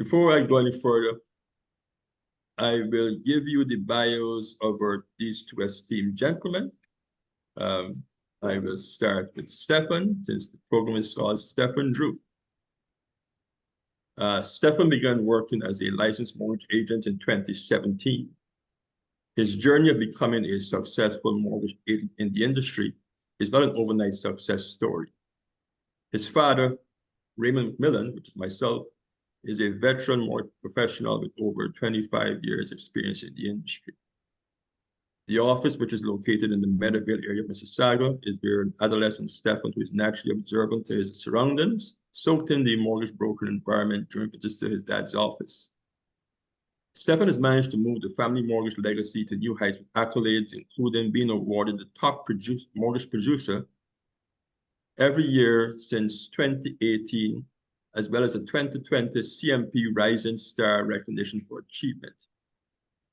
Before I go any further, I will give you the bios of these two esteemed gentlemen. I will start with Stefan, since the program is called Stef and Drew. Stefan began working as a licensed mortgage agent in 2017. His journey of becoming a successful mortgage agent in the industry is not an overnight success story. His father, Raymond McMillan, which is myself, is a veteran mortgage professional with over 25 years experience in the industry. The office, which is located in the Meadowvale area of Mississauga, is where an adolescent Stefan, who is naturally observant to his surroundings, soaked in the mortgage broker environment during visits to his dad's office. Stefan has managed to move the family mortgage legacy to new heights with accolades, including being awarded the top mortgage producer every year since 2018, as well as the 2020 CMP Rising Star recognition for achievement.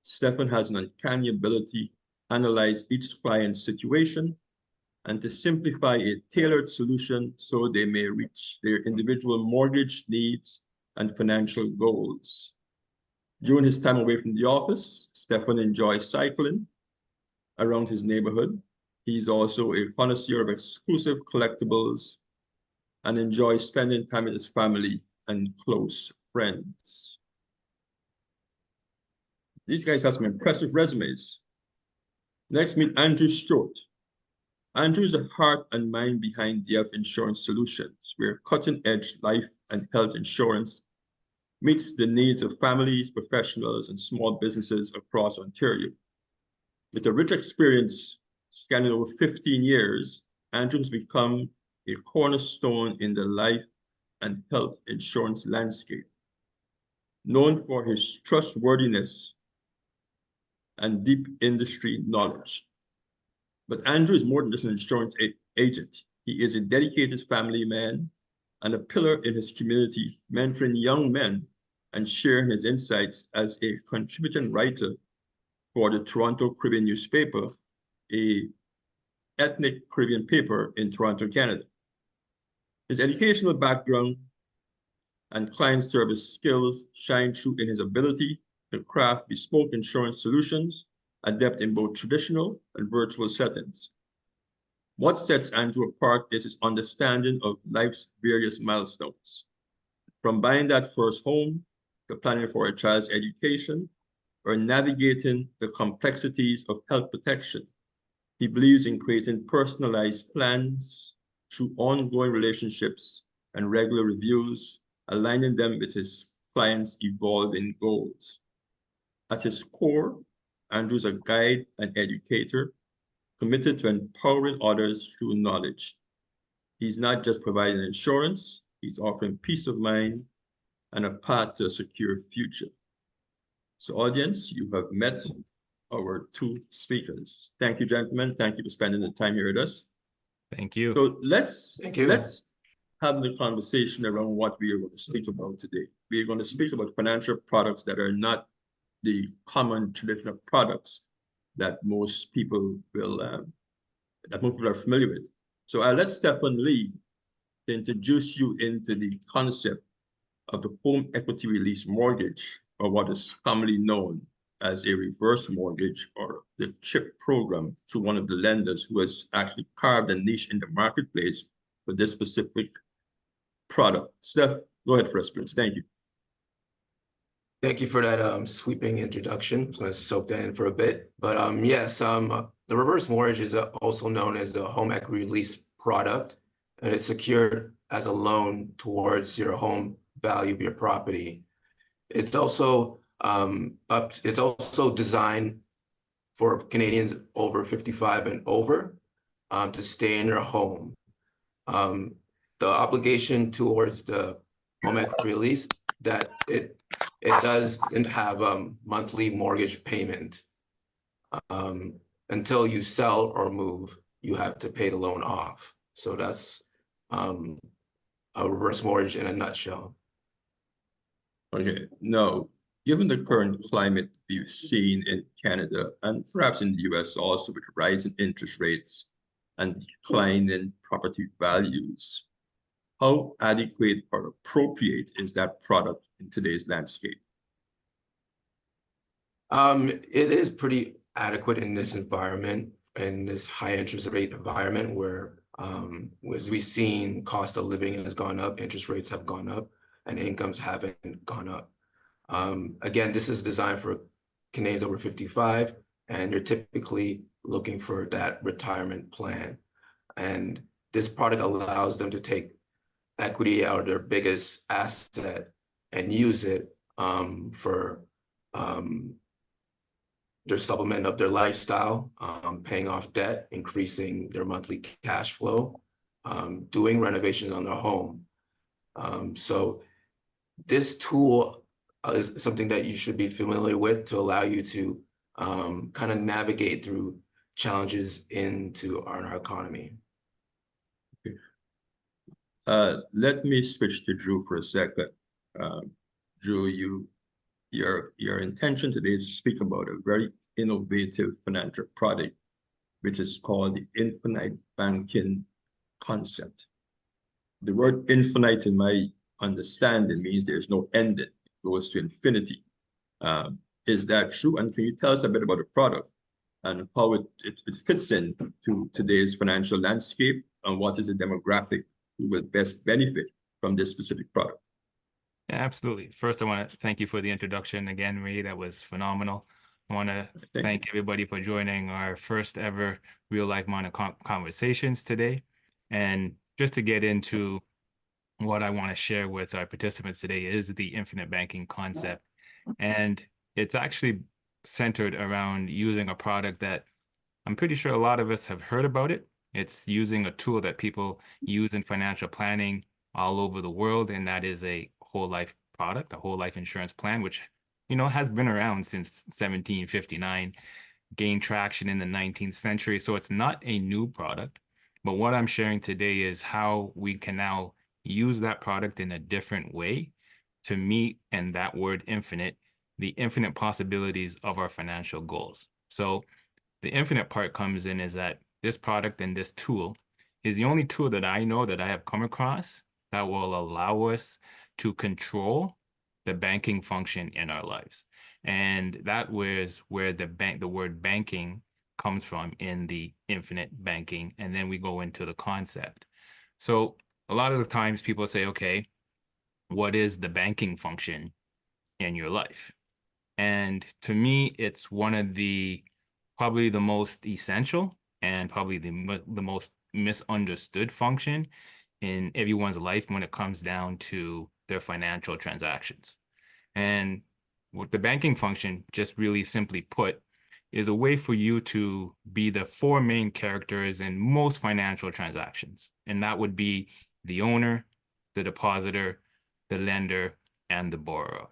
Stefan has an uncanny ability to analyze each client's situation and to simplify a tailored solution so they may reach their individual mortgage needs and financial goals. During his time away from the office, Stefan enjoys cycling around his neighborhood. He's also a connoisseur of exclusive collectibles and enjoys spending time with his family and close friends. These guys have some impressive resumes. Next, meet Andrew Stewart. Andrew is the heart and mind behind DF Insurance Solutions, where cutting-edge life and health insurance meets the needs of families, professionals, and small businesses across Ontario. With a rich experience spanning over 15 years, Andrew has become a cornerstone in the life and health insurance landscape. Known for his trustworthiness and deep industry knowledge. But Andrew is more than just an insurance agent. He is a dedicated family man and a pillar in his community, mentoring young men and sharing his insights as a contributing writer for the Toronto Caribbean newspaper, an ethnic Caribbean paper in Toronto, Canada. His educational background and client service skills shine through in his ability to craft bespoke insurance solutions, adept in both traditional and virtual settings. What sets Andrew apart is his understanding of life's various milestones, from buying that first home to planning for a child's education or navigating the complexities of health protection. He believes in creating personalized plans through ongoing relationships and regular reviews, aligning them with his clients' evolving goals. At his core, Andrew is a guide and educator committed to empowering others through knowledge. He's not just providing insurance, he's offering peace of mind and a path to a secure future. So audience, you have met our two speakers. Thank you, gentlemen. Thank you for spending the time here with us. Thank you. So let's have the conversation around what we are going to speak about today. We are going to speak about financial products that are not the common traditional products that most people will are familiar with. So I'll let Stefan Lee introduce you into the concept of the home equity release mortgage, or what is commonly known as a reverse mortgage, or the CHIP program, through one of the lenders who has actually carved a niche in the marketplace for this specific product. Steph, go ahead first, please. Thank you. Thank you for that sweeping introduction. I'm going to soak that in for a bit. But yes, the reverse mortgage is also known as a home equity release product, and it's secured as a loan towards your home value of your property. It's also designed for Canadians over 55 and over to stay in their home. The obligation towards the home equity release that it doesn't have a monthly mortgage payment. Until you sell or move, you have to pay the loan off. So that's a reverse mortgage in a nutshell. Okay, now, given the current climate we've seen in Canada and perhaps in the US also, with rising interest rates and declining property values, How adequate or appropriate is that product in today's landscape? It is pretty adequate in this environment, in this high interest rate environment where, as we've seen, cost of living has gone up, interest rates have gone up, and incomes haven't gone up. Again, this is designed for Canadians over 55, and you're typically looking for that retirement plan. And this product allows them to take equity out of their biggest asset and use it for their supplement of their lifestyle, paying off debt, increasing their monthly cash flow, doing renovations on their home. So this tool is something that you should be familiar with to allow you to kind of navigate through challenges into our economy. Let me switch to Drew for a second. Drew, your intention today is to speak about a very innovative financial product, which is called the infinite banking concept. The word infinite, in my understanding, means there's no end. It goes to infinity. Is that true? And can you tell us a bit about the product and how it fits in to today's financial landscape, and what is the demographic who will best benefit from this specific product? Yeah, absolutely. First, I want to thank you for the introduction again, Ray. That was phenomenal. I want to thank everybody for joining our first ever real life money conversations today. And just to get into what I want to share with our participants today is the infinite banking concept. And it's actually centered around using a product that I'm pretty sure a lot of us have heard about it. It's using a tool that people use in financial planning all over the world, and that is a whole life product, a whole life insurance plan, which, you know, has been around since 1759, gained traction in the 19th century. So it's not a new product. But what I'm sharing today is how we can now use that product in a different way to meet, and that word infinite, the infinite possibilities of our financial goals. So the infinite part comes in is that this product and this tool is the only tool that I know that I have come across that will allow us to control the banking function in our lives. And that was where the word banking comes from in the infinite banking. And then we go into the concept. So a lot of the times people say, okay, what is the banking function in your life? And to me, it's one of the probably the most essential and probably the most misunderstood function in everyone's life when it comes down to their financial transactions. And what the banking function, just really simply put, is a way for you to be the four main characters in most financial transactions. And that would be the owner, the depositor, the lender, and the borrower.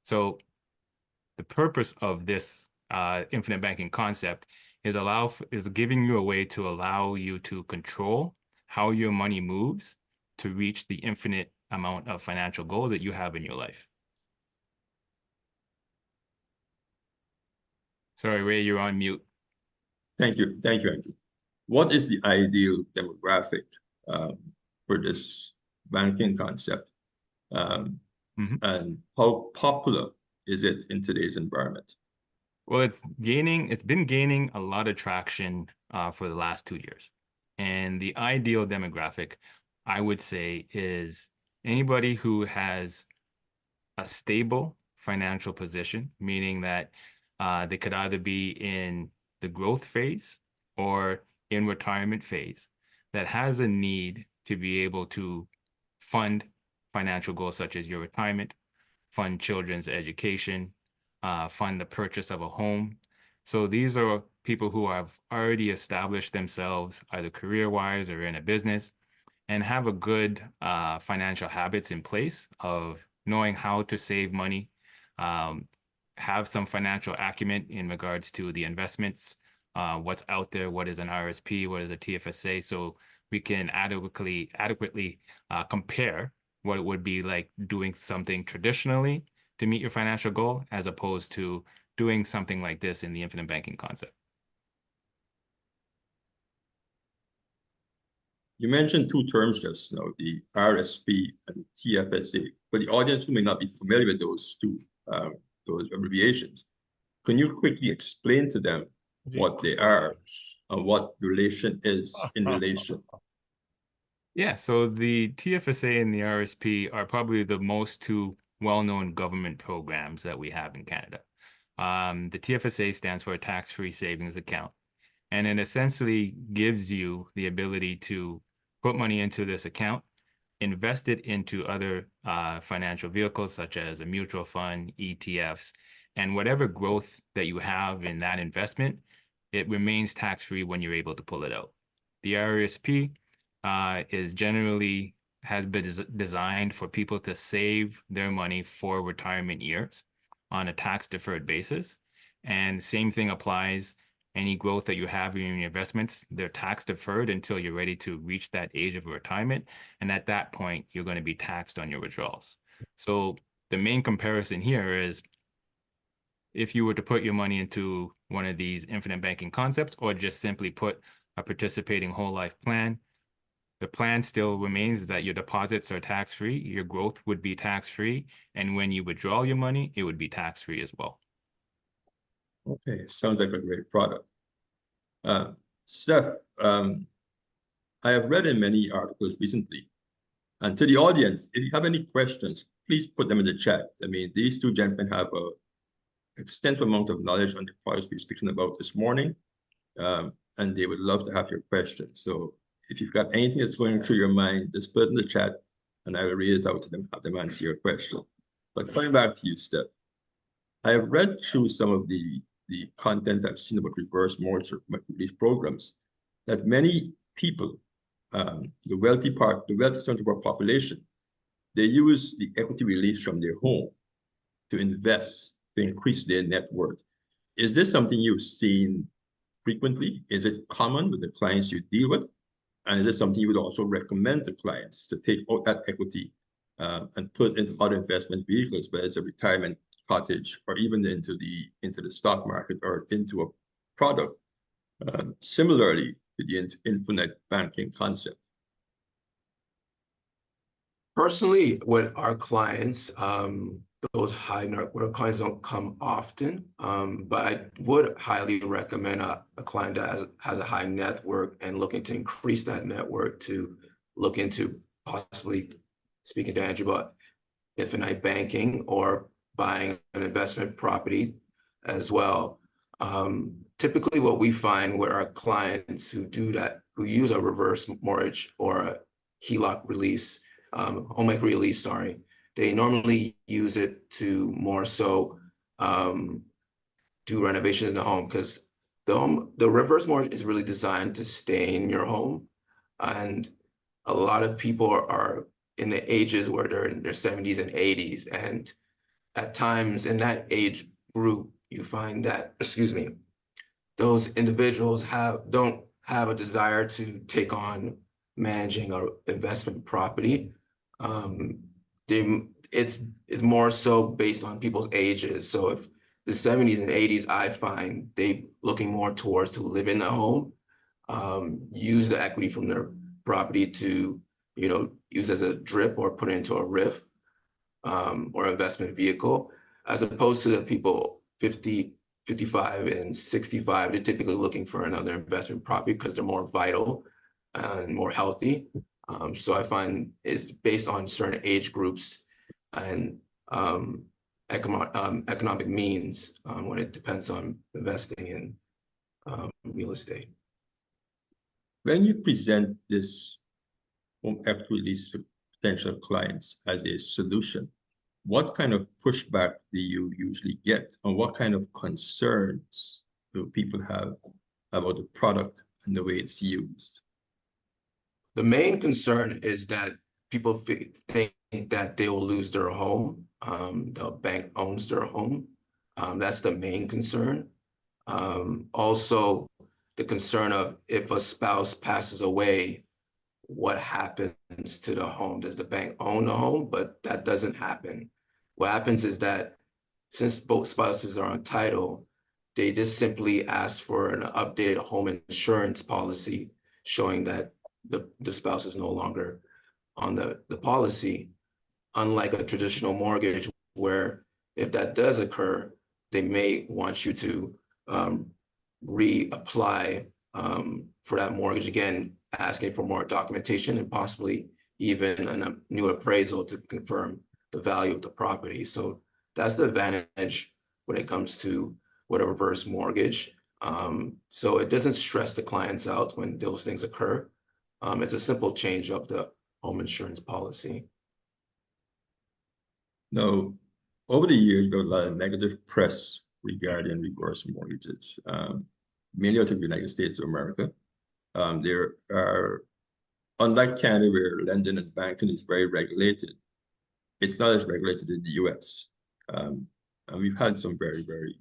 So the purpose of this infinite banking concept is giving you a way to allow you to control how your money moves to reach the infinite amount of financial goals that you have in your life. Sorry, Ray, you're on mute. Thank you, Andrew. What is the ideal demographic for this banking concept, and how popular is it in today's environment? Well, it's been gaining a lot of traction for the last 2 years. And the ideal demographic, I would say, is anybody who has a stable financial position, meaning that they could either be in the growth phase or in retirement phase, that has a need to be able to fund financial goals such as your retirement, fund children's education, fund the purchase of a home. So these are people who have already established themselves either career-wise or in a business and have a good financial habits in place of knowing how to save money, have some financial acumen in regards to the investments, what's out there, what is an RSP, what is a TFSA, so we can adequately compare what it would be like doing something traditionally to meet your financial goal as opposed to doing something like this in the infinite banking concept. You mentioned two terms just now, the RSP and TFSA. For the audience who may not be familiar with those those abbreviations, can you quickly explain to them what they are and what relation is in relation? Yeah, so the TFSA and the RSP are probably the most two well-known government programs that we have in Canada. The TFSA stands for a tax-free savings account, and it essentially gives you the ability to put money into this account, invest it into other financial vehicles such as a mutual fund, ETFs, and whatever growth that you have in that investment, it remains tax-free when you're able to pull it out. The RSP has been designed for people to save their money for retirement years on a tax-deferred basis. And same thing applies. Any growth that you have in your investments, they're tax deferred until you're ready to reach that age of retirement. And at that point, you're going to be taxed on your withdrawals. So the main comparison here is if you were to put your money into one of these infinite banking concepts or just simply put a participating whole life plan, the plan still remains that your deposits are tax-free, your growth would be tax-free, and when you withdraw your money, it would be tax-free as well. Okay, sounds like a great product. Stef, I have read in many articles recently, and to the audience, if you have any questions, please put them in the chat. I mean, these two gentlemen have an extensive amount of knowledge on the products we're speaking about this morning, and they would love to have your questions. So if you've got anything that's going through your mind, just put it in the chat, and I will read it out to them, have them answer your question. But coming back to you, Stef, I have read through some of the content I've seen about reverse mortgage release programs, that many people, the wealthy percentage of our population, they use the equity release from their home to invest, to increase their net worth. Is this something you've seen frequently? Is it common with the clients you deal with? And is this something you would also recommend to clients to take out that equity and put into other investment vehicles, whether it's a retirement cottage or even into the stock market or into a product, similarly to the infinite banking concept? Personally, with our clients, those high net worth clients don't come often, but I would highly recommend a client that has a high net worth and looking to increase that net worth to look into possibly, speaking to Andrew about infinite banking or buying an investment property as well. Typically what we find with our clients who do that, who use a reverse mortgage or a HELOC release, home equity release, sorry, they normally use it to more so do renovations in the home, because the reverse mortgage is really designed to stay in your home. And a lot of people are in the ages where they're in their 70s and 80s. And at times in that age group, you find that, excuse me, those individuals don't have a desire to take on managing an investment property. It's more so based on people's ages. So if the 70s and 80s, I find they looking more towards to live in the home, use the equity from their property to, use as a drip or put it into a RIF or investment vehicle, as opposed to the people 50, 55 and 65, they're typically looking for another investment property because they're more vital and more healthy. So I find it's based on certain age groups and economic means when it depends on investing in real estate. When you present this home equity release to potential clients as a solution, what kind of pushback do you usually get, and what kind of concerns do people have about the product and the way it's used? The main concern is that people think that they will lose their home. The bank owns their home. That's the main concern. Also, the concern of if a spouse passes away, what happens to the home? Does the bank own the home? But that doesn't happen. What happens is that since both spouses are on title, they just simply ask for an updated home insurance policy showing that the spouse is no longer on the policy, unlike a traditional mortgage where if that does occur, they may want you to reapply for that mortgage again, asking for more documentation and possibly even a new appraisal to confirm the value of the property. So that's the advantage when it comes to what a reverse mortgage. So it doesn't stress the clients out when those things occur. It's a simple change of the home insurance policy. Now, over the years, there was a lot of negative press regarding reverse mortgages, mainly out of the United States of America. There are, unlike Canada, where lending and banking is very regulated, it's not as regulated in the US. And we've had some very, very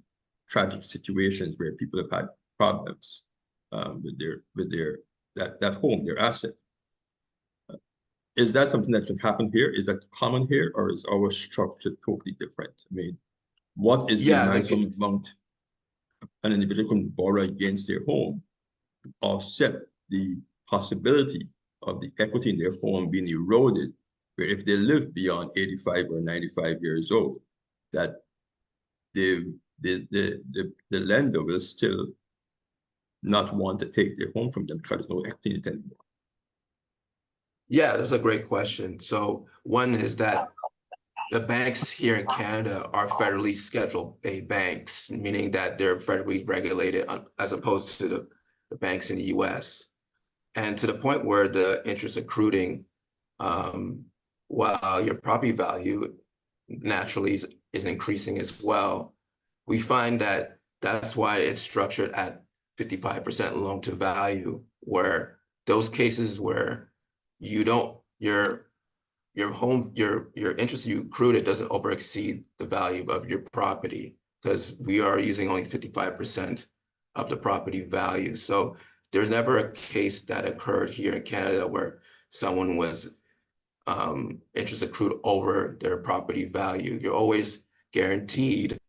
tragic situations where people have had problems with that home, their asset. Is that something that can happen here? Is that common here, or is our structure totally different? I mean, what is the maximum amount an individual can borrow against their home to offset the possibility of the equity in their home being eroded, where if they live beyond 85 or 95 years old, that the lender will still not want to take their home from them because there's no equity in it anymore? Yeah, that's a great question. So one is that the banks here in Canada are federally scheduled A banks, meaning that they're federally regulated as opposed to the banks in the US. And to the point where the interest accruing, while your property value naturally is increasing as well, we find that that's why it's structured at 55% loan to value, where those cases where you don't, your interest you accrued, it doesn't over exceed the value of your property, because we are using only 55% of the property value. So there's never a case that occurred here in Canada where someone was interest accrued over their property value. You're always guaranteed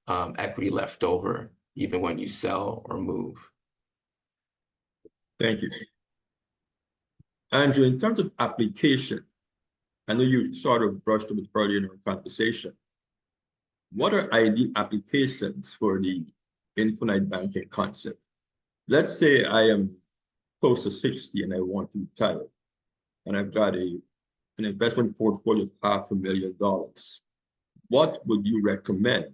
equity left over, even when you sell or move. Thank you. Andrew, in terms of application, I know you sort of brushed on it earlier in our conversation. What are ideal applications for the infinite banking concept? Let's say I am close to 60 and I want to retire, and I've got an investment portfolio of $500,000. What would you recommend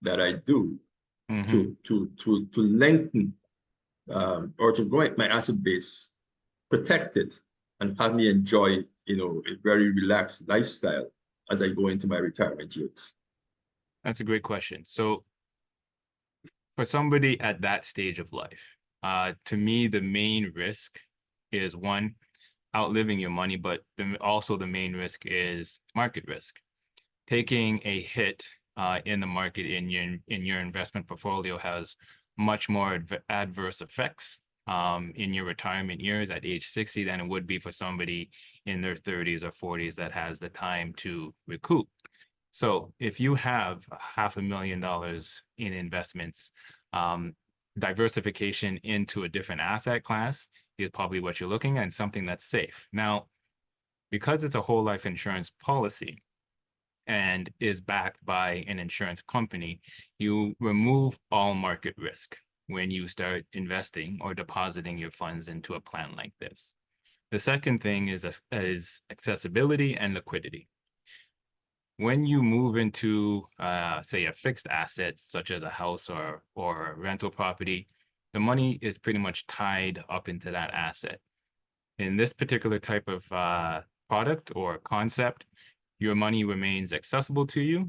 that I do to lengthen or to grow my asset base, protect it, and have me enjoy, a very relaxed lifestyle as I go into my retirement years? That's a great question. So for somebody at that stage of life, to me, the main risk is one, outliving your money, but also the main risk is market risk. Taking a hit in the market in your investment portfolio has much more adverse effects in your retirement years at age 60 than it would be for somebody in their 30s or 40s that has the time to recoup. So if you have $500,000 in investments, diversification into a different asset class is probably what you're looking at, and something that's safe. Now, because it's a whole life insurance policy and is backed by an insurance company, you remove all market risk when you start investing or depositing your funds into a plan like this. The second thing is accessibility and liquidity. When you move into, say, a fixed asset, such as a house or a rental property, the money is pretty much tied up into that asset. In this particular type of product or concept, your money remains accessible to you,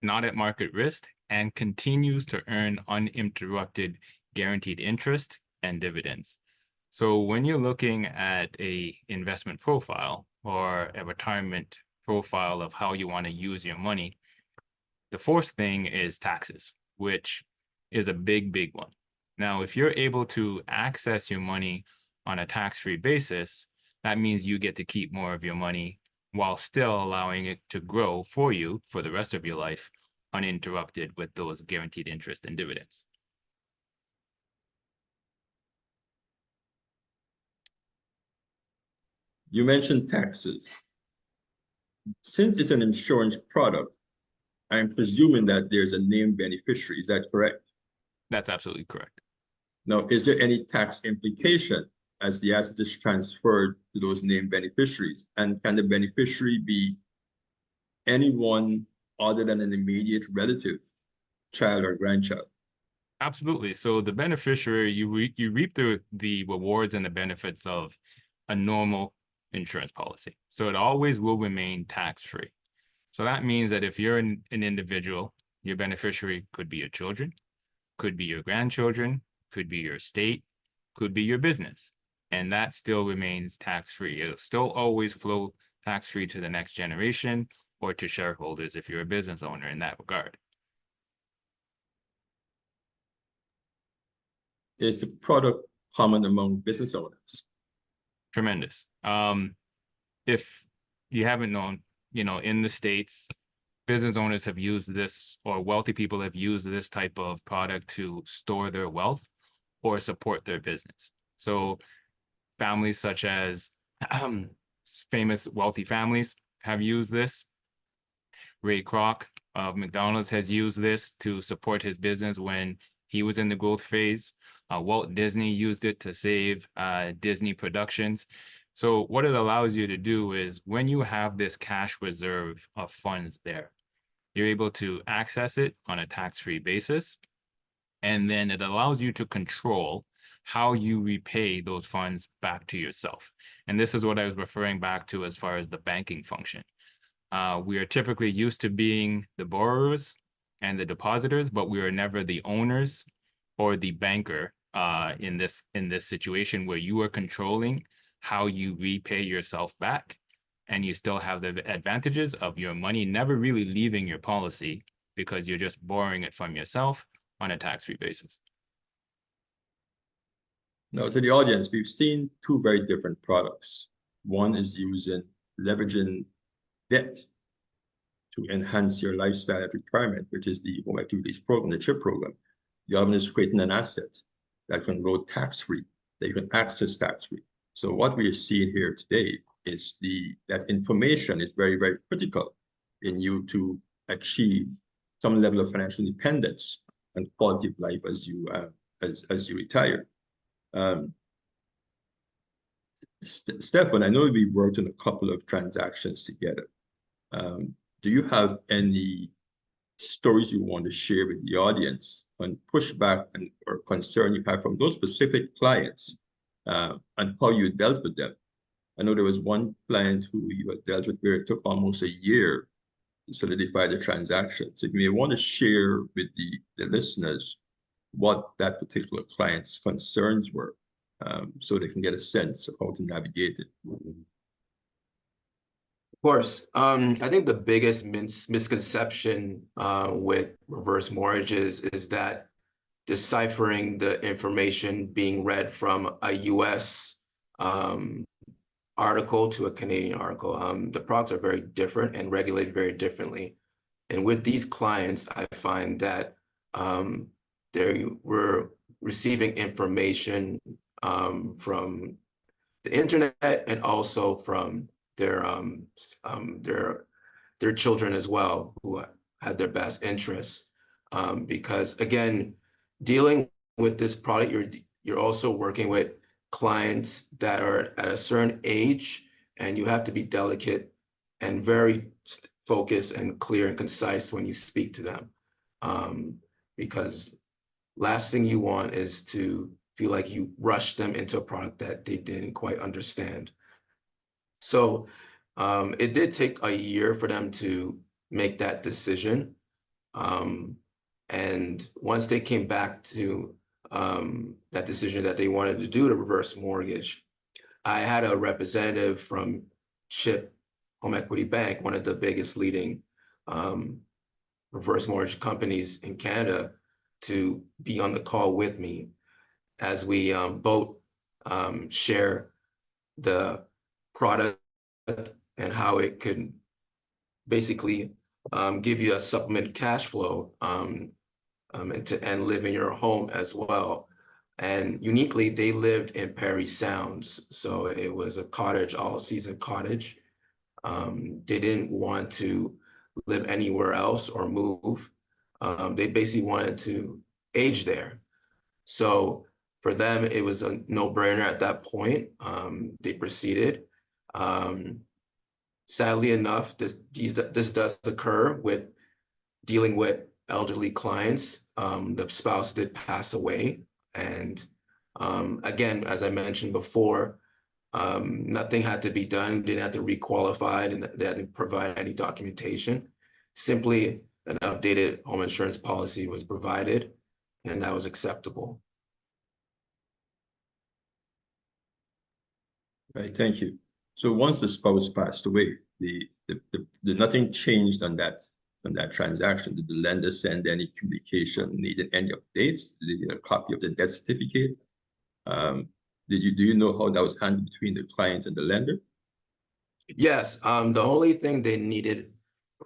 not at market risk, and continues to earn uninterrupted guaranteed interest and dividends. So when you're looking at an investment profile or a retirement profile of how you want to use your money, the fourth thing is taxes, which is a big one. Now, if you're able to access your money on a tax-free basis, that means you get to keep more of your money while still allowing it to grow for you for the rest of your life, uninterrupted with those guaranteed interest and dividends. You mentioned taxes. Since it's an insurance product, I'm presuming that there's a named beneficiary. Is that correct? That's absolutely correct. Now, is there any tax implication as the asset is transferred to those named beneficiaries? And can the beneficiary be anyone other than an immediate relative, child or grandchild? Absolutely. So the beneficiary, you reap the rewards and the benefits of a normal insurance policy. So it always will remain tax-free. So that means that if you're an individual, your beneficiary could be your children, could be your grandchildren, could be your state, could be your business. And that still remains tax-free. It'll still always flow tax-free to the next generation or to shareholders if you're a business owner in that regard. Is the product common among business owners? Tremendous. If you haven't known, in the States, business owners have used this, or wealthy people have used this type of product to store their wealth or support their business. So families such as famous wealthy families have used this. Ray Kroc of McDonald's has used this to support his business when he was in the growth phase. Walt Disney used it to save Disney Productions. So what it allows you to do is when you have this cash reserve of funds there, you're able to access it on a tax-free basis. And then it allows you to control how you repay those funds back to yourself. And this is what I was referring back to as far as the banking function. We are typically used to being the borrowers and the depositors, but we are never the owners or the banker in this situation where you are controlling how you repay yourself back, and you still have the advantages of your money never really leaving your policy because you're just borrowing it from yourself on a tax-free basis. Now, to the audience, we've seen two very different products. One is using leveraging debt to enhance your lifestyle at retirement, which is the home equity release program, the CHIP program. The other one is creating an asset that can grow tax-free, that you can access tax-free. So what we are seeing here today is that information is very, very critical in you to achieve some level of financial independence and quality of life as you retire. Stefan, I know we worked on a couple of transactions together. Do you have any stories you want to share with the audience on pushback or concern you have from those specific clients and how you dealt with them? I know there was one client who you had dealt with where it took almost a year to solidify the transaction. So you may want to share with the listeners what that particular client's concerns were, so they can get a sense of how to navigate it. Of course. I think the biggest misconception with reverse mortgages is that deciphering the information being read from a US article to a Canadian article. The products are very different and regulated very differently. And with these clients, I find that they were receiving information from the internet and also from their children as well, who had their best interests. Because again, dealing with this product, you're also working with clients that are at a certain age, and you have to be delicate and very focused and clear and concise when you speak to them. Because last thing you want is to feel like you rushed them into a product that they didn't quite understand. So it did take a year for them to make that decision. And once they came back to that decision that they wanted to do the reverse mortgage, I had a representative from CHIP Home Equity Bank, one of the biggest leading reverse mortgage companies in Canada, to be on the call with me as we both share the product and how it could basically give you a supplement cash flow and live in your home as well. And uniquely, they lived in Perry Sounds. So it was a cottage, all season cottage. They didn't want to live anywhere else or move. They basically wanted to age there. So for them, it was a no-brainer at that point. They proceeded. Sadly enough, this does occur with dealing with elderly clients. The spouse did pass away. And again, as I mentioned before, nothing had to be done, didn't have to requalify, and they didn't provide any documentation. Simply an updated home insurance policy was provided, and that was acceptable. Right, thank you. So once the spouse passed away, the nothing changed on that transaction. Did the lender send any communication, needed any updates? Did they need a copy of the death certificate? Do you know how that was handled between the client and the lender? Yes, the only thing they needed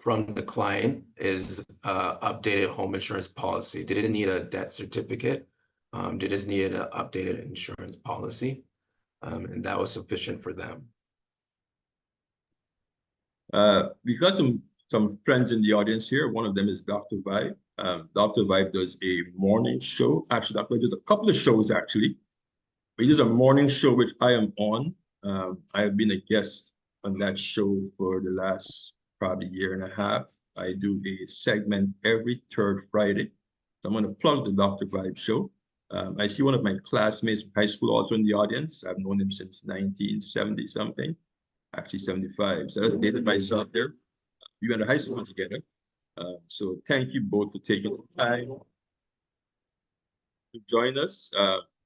from the client is updated home insurance policy. They didn't need a death certificate. They just needed an updated insurance policy, and that was sufficient for them. We got some friends in the audience here. One of them is Dr. Vibe. Dr. Vibe does a morning show. Actually, Dr. Vibe does a couple of shows actually. But he does a morning show which I am on. I have been a guest on that show for the last probably year and a half. I do a segment every third Friday. So I'm going to plug the Dr. Vibe show. I see one of my classmates from high school also in the audience. I've known him since 1970 something, actually 75. So that's dated myself there. We went to high school together. So thank you both for taking the time to join us.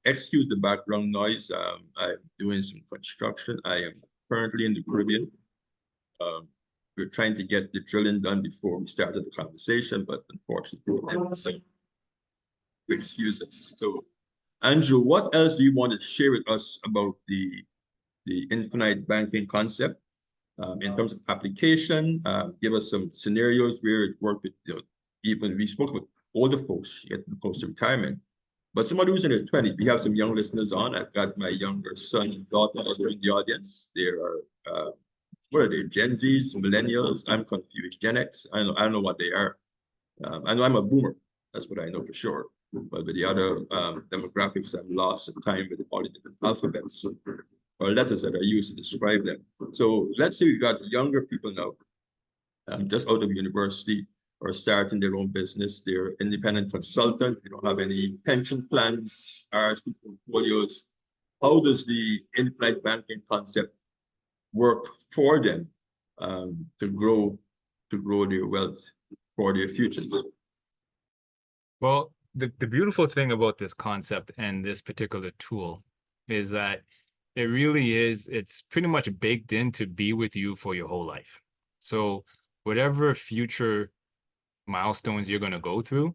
Excuse the background noise. I'm doing some construction. I am currently in the Caribbean. We're trying to get the drilling done before we started the conversation, but unfortunately, so excuse us. So, Andrew, what else do you want to share with us about the infinite banking concept in terms of application? Give us some scenarios where it worked with, even we spoke with older folks getting close to retirement. But somebody who's in their 20s, we have some young listeners on. I've got my younger son and daughter also in the audience. They are, what are they, Gen Zs, millennials? I'm confused. Gen X? I don't know what they are. I know I'm a boomer. That's what I know for sure. But with the other demographics, I'm lost in time with all the different alphabets or letters that are used to describe them. So let's say we got younger people now, just out of university, or starting their own business. They're independent consultant. They don't have any pension plans, RSP portfolios. How does the in-flight banking concept work for them to grow their wealth for their futures? Well, the beautiful thing about this concept and this particular tool is that it really is, it's pretty much baked in to be with you for your whole life. So whatever future milestones you're going to go through,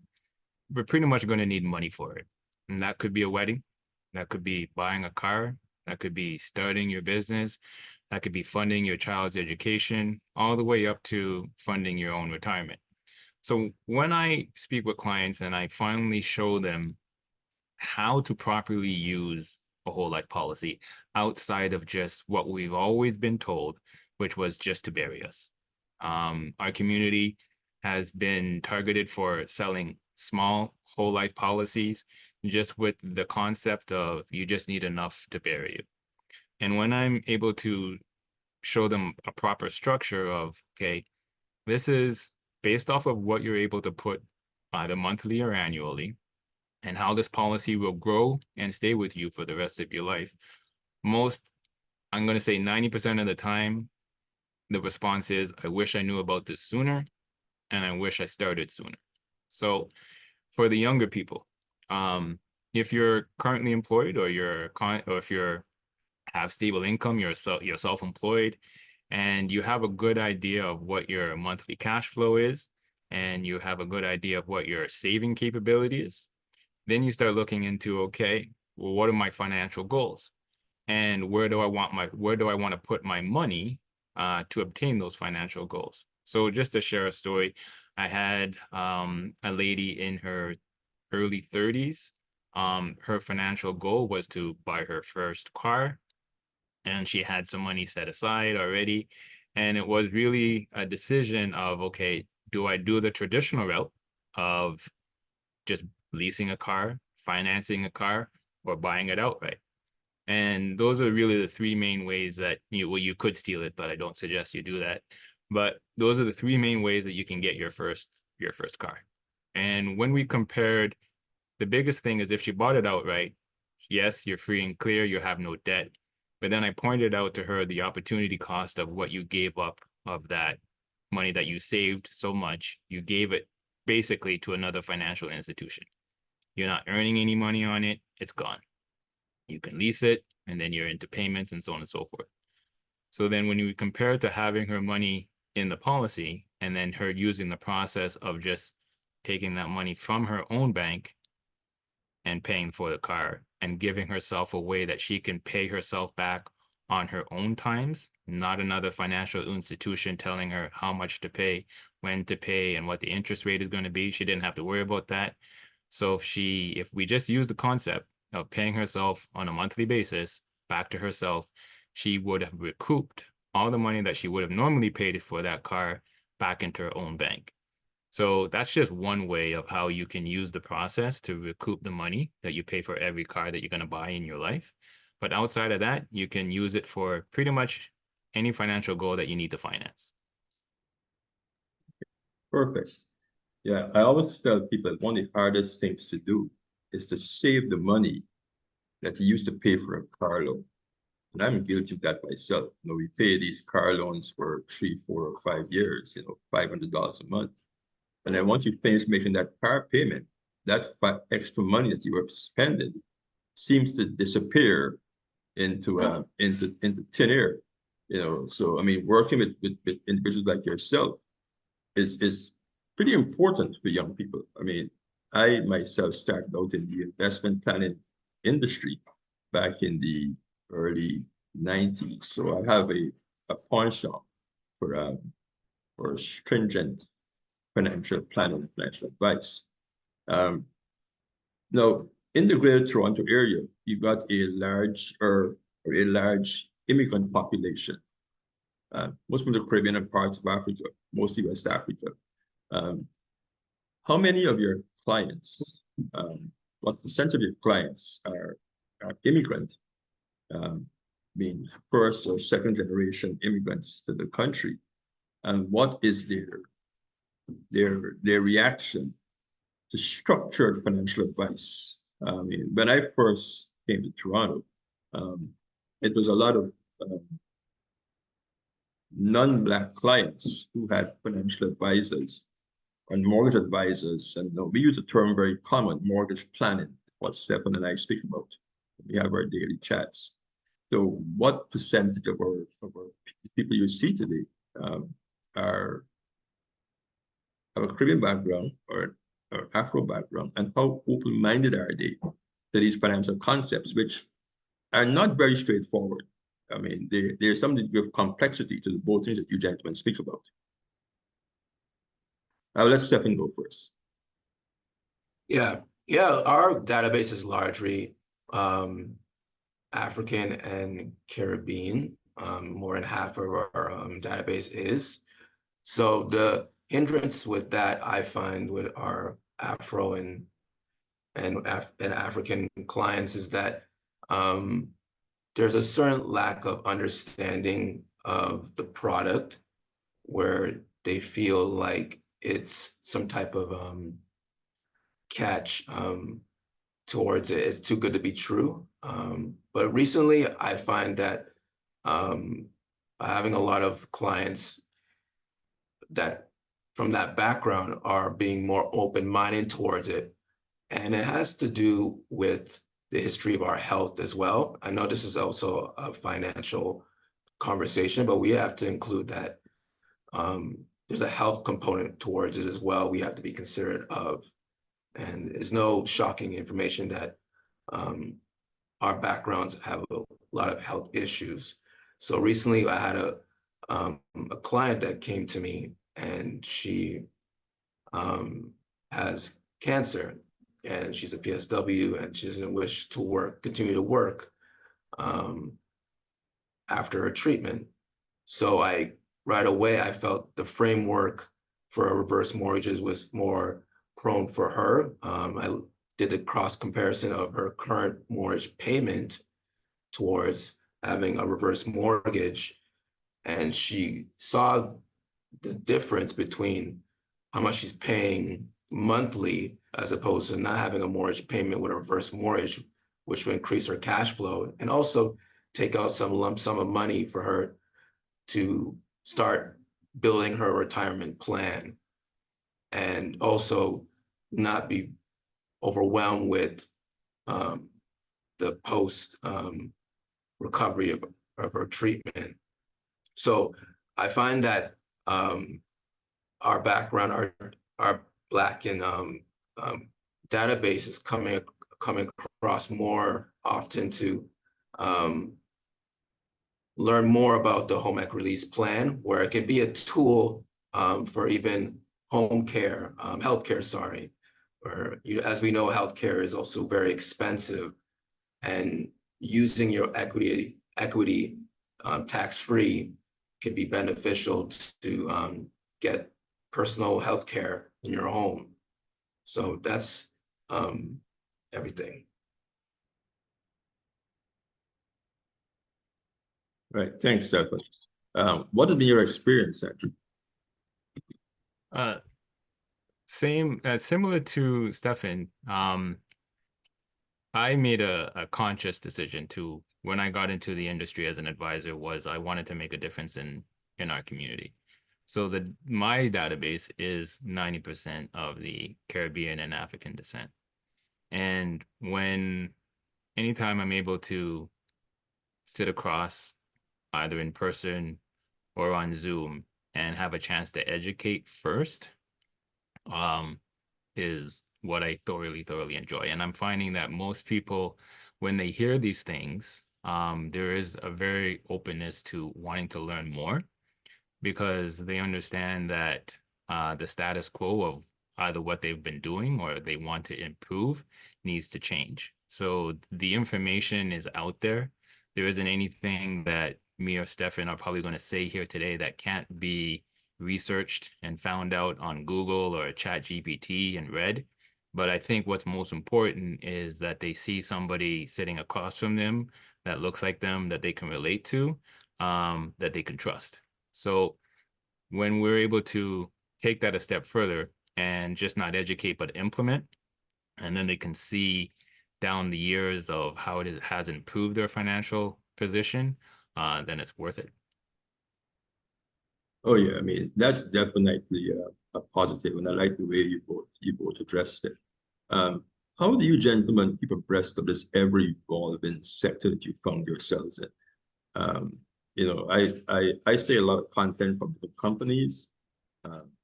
we're pretty much going to need money for it. And that could be a wedding, that could be buying a car, that could be starting your business, that could be funding your child's education, all the way up to funding your own retirement. So when I speak with clients and I finally show them how to properly use a whole life policy outside of just what we've always been told, which was just to bury us. Our community has been targeted for selling small whole life policies just with the concept of you just need enough to bury you. And when I'm able to show them a proper structure of, okay, this is based off of what you're able to put either monthly or annually, and how this policy will grow and stay with you for the rest of your life. I'm going to say 90% of the time, the response is, I wish I knew about this sooner, and I wish I started sooner. So for the younger people, if you're currently employed or if you're have stable income, you're self-employed, and you have a good idea of what your monthly cash flow is, and you have a good idea of what your saving capability is, then you start looking into, okay, well, what are my financial goals? And where do I want to put my money to obtain those financial goals? So just to share a story, I had a lady in her early 30s Her financial goal was to buy her first car, and she had some money set aside already. And it was really a decision of, okay, do I do the traditional route of just leasing a car, financing a car, or buying it outright? And those are really the three main ways that you could steal it, but I don't suggest you do that. But those are the three main ways that you can get your first car. And when we compared, the biggest thing is if she bought it outright, yes, you're free and clear, you have no debt. But then I pointed out to her the opportunity cost of what you gave up of that money that you saved so much. You gave it basically to another financial institution. You're not earning any money on it, it's gone. You can lease it, and then you're into payments and so on and so forth. So then when you compare it to having her money in the policy and then her using the process of just taking that money from her own bank and paying for the car and giving herself a way that she can pay herself back on her own times, not another financial institution telling her how much to pay, when to pay, and what the interest rate is going to be. She didn't have to worry about that. So if we just use the concept of paying herself on a monthly basis back to herself, she would have recouped all the money that she would have normally paid for that car back into her own bank. So that's just one way of how you can use the process to recoup the money that you pay for every car that you're going to buy in your life. But outside of that, you can use it for pretty much any financial goal that you need to finance. Perfect. Yeah, I always tell people one of the hardest things to do is to save the money that you used to pay for a car loan. And I'm guilty of that myself. You know, we pay these car loans for 3, 4, or 5 years, $500 a month. And then once you finish making that car payment, that extra money that you were spending seems to disappear into thin air. So I mean, working with individuals like yourself is pretty important for young people. I mean, I myself started out in the investment planning industry back in the early 90s. So I have a penchant for stringent financial planning and financial advice. Now, in the Greater Toronto area, you got a large immigrant population, most from the Caribbean and parts of Africa, mostly West Africa. How many of your clients, what percent of your clients are immigrant, mean first or second generation immigrants to the country? And what is their reaction to structured financial advice? I mean, when I first came to Toronto, it was a lot of non-Black clients who had financial advisors and mortgage advisors. And we use a term very common, mortgage planning, what Stefan and I speak about. We have our daily chats. So what percentage of our people you see today are of a Caribbean background or Afro background, and how open-minded are they to these financial concepts, which are not very straightforward? I mean, there's some degree of complexity to the both things that you gentlemen speak about. Now let Stefan go first. Yeah, our database is largely African and Caribbean. More than half of our database is. So the hindrance with that I find with our Afro and African clients is that there's a certain lack of understanding of the product, where they feel like it's some type of catch towards it. It's too good to be true. But recently I find that having a lot of clients that from that background are being more open-minded towards it. And it has to do with the history of our health as well. I know this is also a financial conversation, but we have to include that there's a health component towards it as well we have to be considerate of. And there's no shocking information that our backgrounds have a lot of health issues. So recently I had a client that came to me, and she has cancer. and she's a PSW, and she doesn't wish to continue to work after her treatment. So right away, I felt the framework for reverse mortgages was more prone for her. I did the cross comparison of her current mortgage payment towards having a reverse mortgage, and she saw the difference between how much she's paying monthly as opposed to not having a mortgage payment with a reverse mortgage, which will increase her cash flow and also take out some lump sum of money for her to start building her retirement plan, and also not be overwhelmed with the post recovery of her treatment. So I find that our background, our Black and database is coming across more often to learn more about the home equity release plan, where it can be a tool for even home care, healthcare, sorry, where as we know, healthcare is also very expensive, and using your equity tax-free can be beneficial to get personal healthcare in your home. So that's everything. Right. Thanks, Stefan. What has been your experience, Andrew? Similar to Stefan, I made a conscious decision to, when I got into the industry as an advisor, was I wanted to make a difference in our community. So my database is 90% of the Caribbean and African descent. And anytime I'm able to sit across either in person or on Zoom and have a chance to educate first, is what I thoroughly enjoy. And I'm finding that most people, when they hear these things, there is a very openness to wanting to learn more, because they understand that the status quo of either what they've been doing or they want to improve needs to change. So the information is out there. There isn't anything that me or Stefan are probably going to say here today that can't be researched and found out on Google or ChatGPT and read. But I think what's most important is that they see somebody sitting across from them that looks like them, that they can relate to, that they can trust. So when we're able to take that a step further and just not educate, but implement, and then they can see down the years of how it has improved their financial position, then it's worth it. Oh yeah, I mean, that's definitely a positive, and I like the way you both addressed it. How do you gentlemen keep abreast of this ever-evolving sector that you found yourselves in? I say a lot of content from the companies.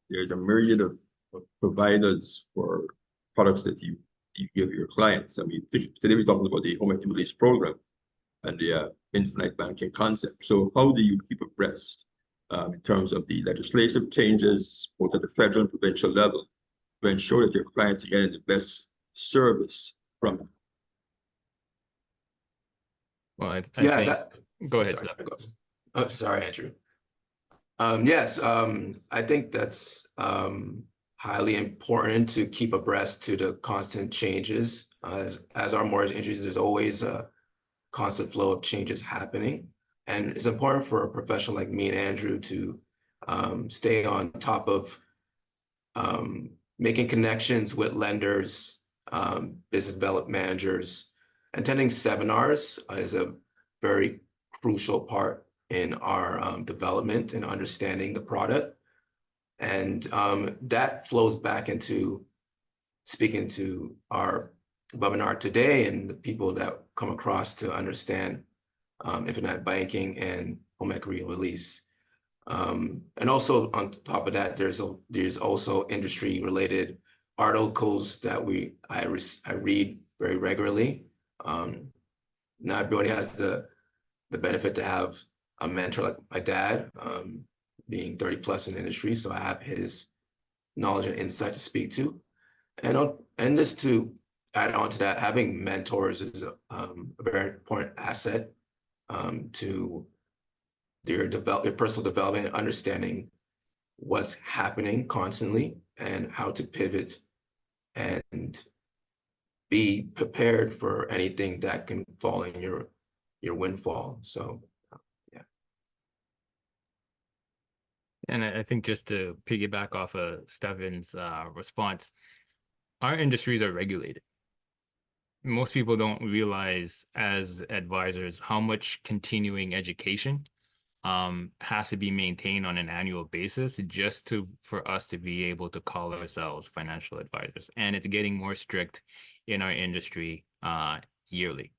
There's a myriad of providers for products that you give your clients. I mean, today we're talking about the home equity release program and the infinite banking concept. So how do you keep abreast in terms of the legislative changes, both at the federal and provincial level, to ensure that your clients are getting the best service from it? Well, I Yeah, think, go ahead, sorry, Steph. Oh, sorry, Andrew. Yes, I think that's highly important to keep abreast to the constant changes. As our mortgage industry, there's always a constant flow of changes happening. And it's important for a professional like me and Andrew to stay on top of making connections with lenders, business development managers. Attending seminars is a very crucial part in our development and understanding the product. And that flows back into speaking to our webinar today and the people that come across to understand internet banking and home equity release. And also on top of that, there's also industry related articles that I read very regularly. Not everybody has the benefit to have a mentor like my dad, being 30 plus in the industry. So I have his knowledge and insight to speak to. And just to add on to that, having mentors is a very important asset to your personal development, understanding what's happening constantly and how to pivot and be prepared for anything that can fall in your windfall. So yeah. And I think just to piggyback off of Stefan's response, our industries are regulated. Most people don't realize as advisors how much continuing education has to be maintained on an annual basis just for us to be able to call ourselves financial advisors. And it's getting more strict in our industry yearly.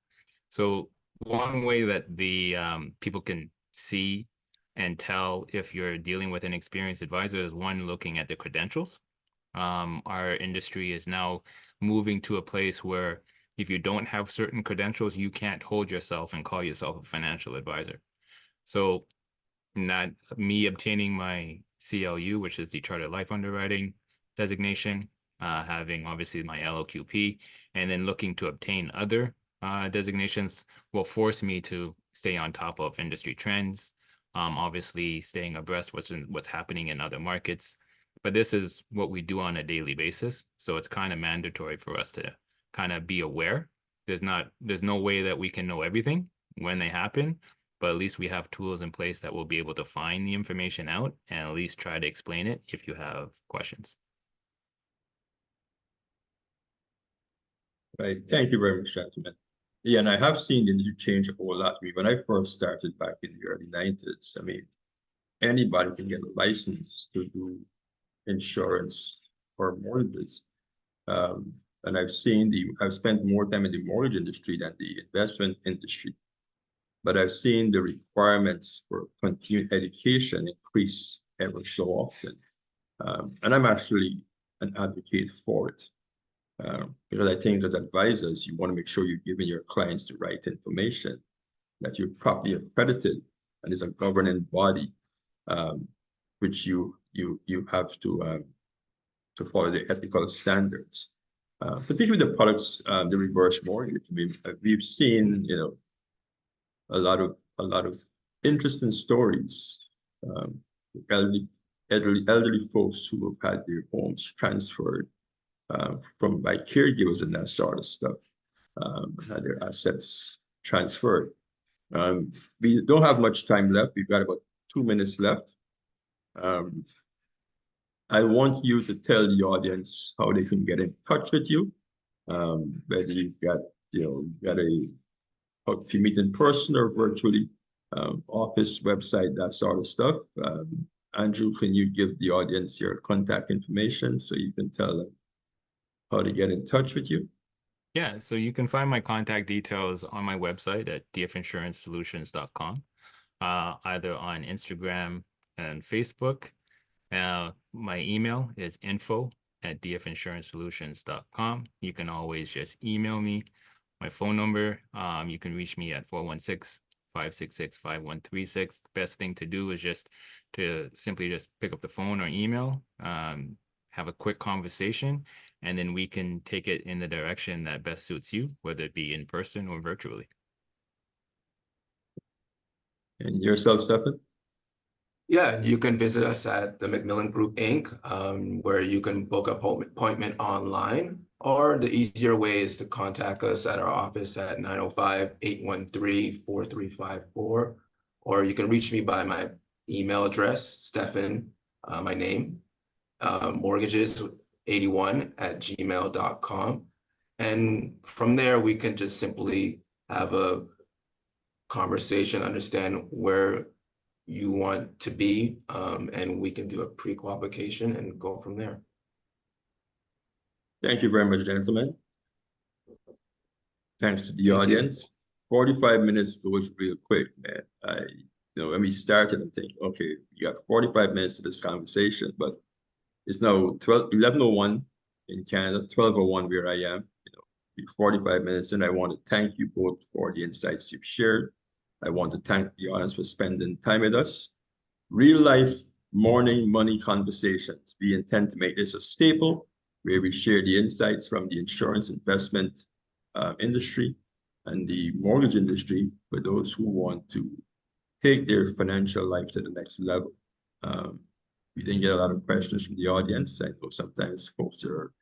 So one way that the people can see and tell if you're dealing with an experienced advisor is one, looking at the credentials. Our industry is now moving to a place where if you don't have certain credentials, you can't hold yourself and call yourself a financial advisor. So not me obtaining my CLU, which is the Chartered Life Underwriting designation, having obviously my LOQP, and then looking to obtain other designations will force me to stay on top of industry trends, obviously staying abreast what's happening in other markets. But this is what we do on a daily basis. So it's kind of mandatory for us to kind of be aware. There's no way that we can know everything when they happen, but at least we have tools in place that will be able to find the information out and at least try to explain it if you have questions. Right. Thank you very much, gentlemen. Yeah, and I have seen the industry change a whole lot. I mean, when I first started back in the early 90s, I mean, anybody can get a license to do insurance or mortgages. And I've spent more time in the mortgage industry than the investment industry. But I've seen the requirements for continued education increase ever so often. And I'm actually an advocate for it. Because I think as advisors, you want to make sure you're giving your clients the right information, that you're properly accredited, and there's a governing body which you have to follow the ethical standards. Particularly the products, the reverse mortgage. I mean, we've seen, a lot of interesting stories. Elderly folks who have had their homes transferred by caregivers and that sort of stuff, had their assets transferred. We don't have much time left. We've got about 2 minutes left. I want you to tell the audience how they can get in touch with you. Whether you've got, if you meet in person or virtually, office, website, that sort of stuff. Andrew, can you give the audience your contact information so you can tell them how to get in touch with you? Yeah, so you can find my contact details on my website at dfinsuranceSolutions.com, either on Instagram and Facebook. My email is info@dfinsuranceSolutions.com. You can always just email me. My phone number, you can reach me at 416-566-5136. Best thing to do is just to simply just pick up the phone or email, have a quick conversation, and then we can take it in the direction that best suits you, whether it be in person or virtually. And yourself, Stefan? Yeah, you can visit us at the McMillan Group, Inc., where you can book an appointment online, or the easier way is to contact us at our office at 905-813-4354, or you can reach me by my email address, Stefan, my name, mortgages81@gmail.com. And from there, we can just simply have a conversation, understand where you want to be, and we can do a pre-qualification and go from there. Thank you very much, gentlemen. Thanks to the audience. 45 minutes goes real quick, man. When we started, I'm thinking, okay, you got 45 minutes to this conversation, but it's now 11:01 in Canada, 12:01 where I am. 45 minutes, and I want to thank you both for the insights you've shared. I want to thank the audience for spending time with us. Real life morning money conversations. We intend to make this a staple. where we share the insights from the insurance investment industry and the mortgage industry for those who want to take their financial life to the next level. We didn't get a lot of questions from the audience. I know sometimes folks are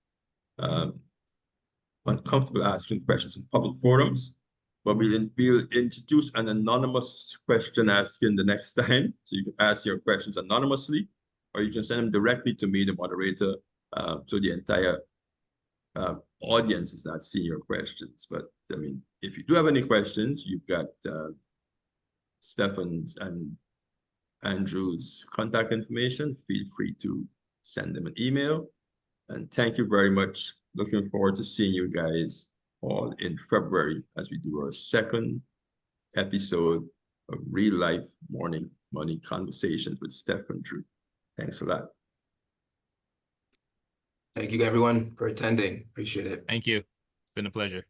uncomfortable asking questions in public forums, but we'll introduce an anonymous question asking the next time. So you can ask your questions anonymously, or you can send them directly to me, the moderator, so the entire audience is not seeing your questions. But I mean, if you do have any questions, you've got Stefan's and Andrew's contact information. Feel free to send them an email. And thank you very much. Looking forward to seeing you guys all in February as we do our second episode of Real Life Morning Money Conversations with Stef and Drew. Thanks a lot. Thank you, everyone, for attending. Appreciate it. Thank you. It's been a pleasure.